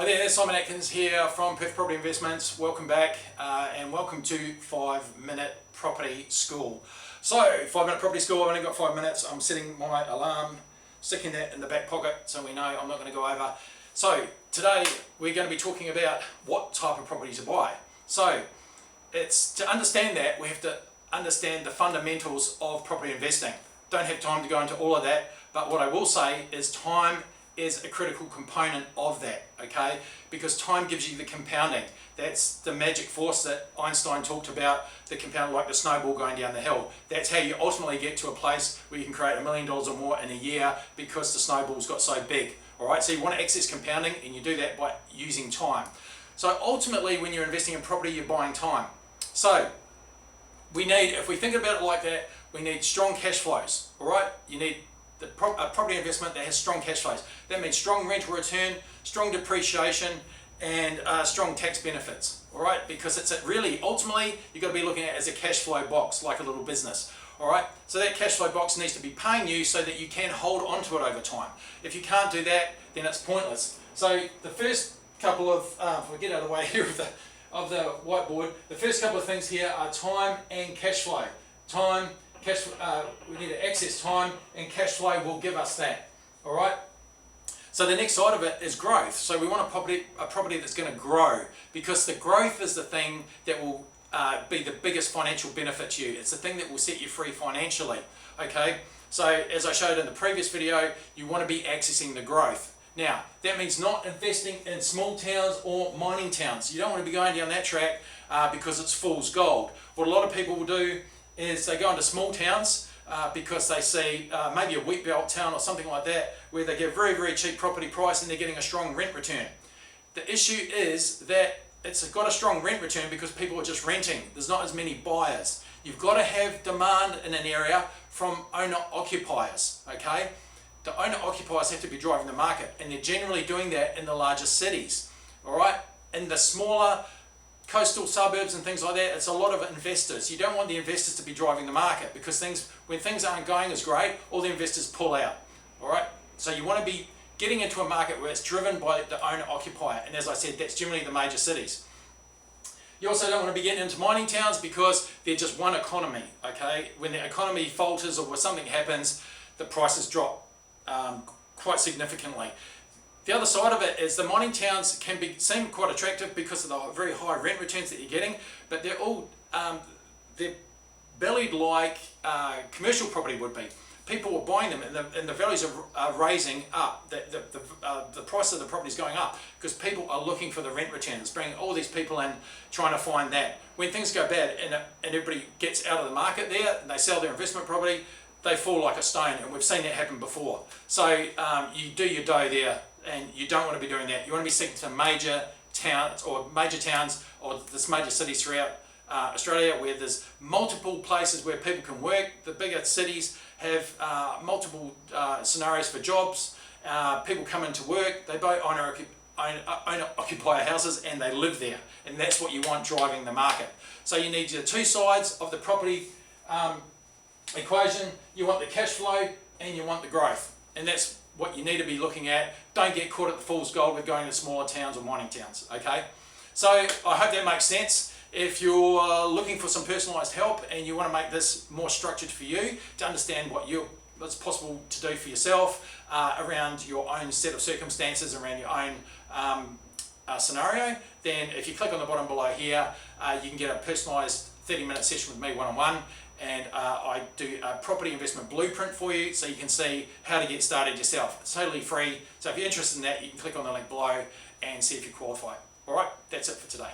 Hi there, Simon Atkins here from Perth Property Investments. Welcome back and welcome to 5 Minute Property School. So, 5 Minute Property School, I've only got 5 minutes. I'm setting my alarm, sticking that in the back pocket so we know I'm not going to go over. So, today we're going to be talking about what type of property to buy. So, it's to understand that we have to understand the fundamentals of property investing. Don't have time to go into all of that, but what I will say is time is a critical component of that, okay? Because time gives you the compounding. That's the magic force that Einstein talked about, the compound, like the snowball going down the hill. That's how you ultimately get to a place where you can create $1 million or more in a year because the snowball's got so big, all right? So you want to access compounding, and you do that by using time. So ultimately, when you're investing in property, you're buying time. So we need, if we think about it like that, we need strong cash flows, all right? You need a property investment that has strong cash flows. That means strong rental return, strong depreciation, and strong tax benefits, all right? Because it's really, ultimately, you've got to be looking at it as a cash flow box, like a little business, all right? So that cash flow box needs to be paying you so that you can hold on to it over time. If you can't do that, then it's pointless. So the first couple of, if we get out of the way here of the whiteboard, the first couple of things here are time and cash flow. Time, we need to access time, and cash flow will give us that, all right? So the next side of it is growth. So we want a property that's going to grow, because the growth is the thing that will be the biggest financial benefit to you. It's the thing that will set you free financially, okay? So as I showed in the previous video, you want to be accessing the growth. Now, that means not investing in small towns or mining towns. You don't want to be going down that track because it's fool's gold. What a lot of people will do is they go into small towns because they see maybe a wheat belt town or something like that, where they get very, very cheap property price and they're getting a strong rent return. The issue is that it's got a strong rent return because people are just renting. There's not as many buyers. You've got to have demand in an area from owner-occupiers, okay? The owner-occupiers have to be driving the market, and they're generally doing that in the larger cities, all right? In the smaller coastal suburbs and things like that, it's a lot of investors. You don't want the investors to be driving the market, because when things aren't going as great, all the investors pull out, all right? So you want to be getting into a market where it's driven by the owner-occupier, and as I said, that's generally the major cities. You also don't want to be getting into mining towns because they're just one economy, okay? When the economy falters or when something happens, the prices drop quite significantly. The other side of it is the mining towns can seem quite attractive because of the very high rent returns that you're getting, but they're all they're bellied like commercial property would be. People are buying them, and the values are raising up. The price of the property is going up because people are looking for the rent returns, bringing all these people in, trying to find that. When things go bad and everybody gets out of the market there, and they sell their investment property, they fall like a stone, and we've seen that happen before. So you do your dough there, and you don't want to be doing that. You want to be sticking to major towns or this major cities throughout Australia, where there's multiple places where people can work. The bigger cities have multiple scenarios for jobs. People come into work, they buy owner-occupier houses, and they live there, and that's what you want driving the market. So you need the two sides of the property equation. You want the cash flow and you want the growth, and that's what you need to be looking at. Don't get caught at the fool's gold with going to smaller towns or mining towns, okay? So I hope that makes sense. If you're looking for some personalised help and you want to make this more structured for you, to understand what's possible to do for yourself around your own set of circumstances, around your own scenario, then if you click on the bottom below here, you can get a personalised 30-minute session with me one-on-one, and I do a property investment blueprint for you so you can see how to get started yourself. It's totally free, so if you're interested in that, you can click on the link below and see if you qualify. All right, that's it for today.